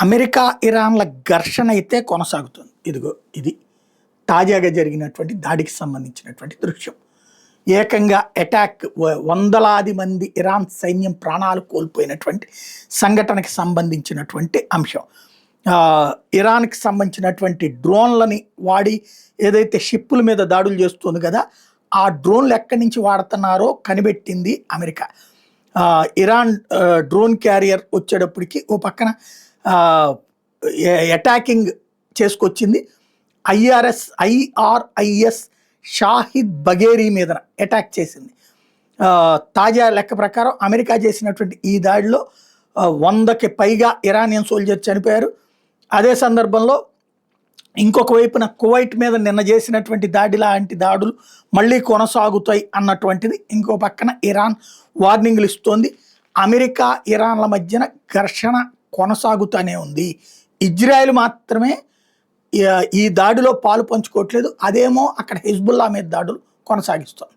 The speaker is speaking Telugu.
అమెరికా ఇరాన్ల ఘర్షణ అయితే కొనసాగుతుంది. ఇదిగో ఇది తాజాగా జరిగినటువంటి దాడికి సంబంధించినటువంటి దృశ్యం. ఏకంగా అటాక్ వందలాది మంది ఇరాన్ సైన్యం ప్రాణాలు కోల్పోయినటువంటి సంఘటనకి సంబంధించినటువంటి అంశం. ఇరాన్కి సంబంధించినటువంటి డ్రోన్లని వాడి ఏదైతే షిప్పుల మీద దాడులు చేస్తుంది కదా, ఆ డ్రోన్లు ఎక్కడి నుంచి వాడుతున్నారో కనిపెట్టింది అమెరికా. ఇరాన్ డ్రోన్ క్యారియర్ వచ్చేటప్పటికి ఓ పక్కన అటాకింగ్ చేసుకొచ్చింది. ఐఆర్ఐఎస్ షాహిద్ బఘేరీ మీద అటాక్ చేసింది. తాజా లెక్క ప్రకారం అమెరికా చేసినటువంటి ఈ దాడిలో 100కి పైగా ఇరానియన్ సోల్జర్స్ చనిపోయారు. అదే సందర్భంలో ఇంకొక వైపున కువైట్ మీద నిన్న చేసినటువంటి దాడి లాంటి దాడులు మళ్ళీ కొనసాగుతాయి అన్నటువంటిది ఇంకో పక్కన ఇరాన్ వార్నింగ్లు ఇస్తోంది. అమెరికా ఇరాన్ల మధ్యన ఘర్షణ కొనసాగుతూనే ఉంది. ఇజ్రాయెల్ మాత్రమే ఈ దాడిలో పాలు పంచుకోవట్లేదు. అదేమో అక్కడ హిజ్బుల్లా మీద దాడులు కొనసాగిస్తుంది.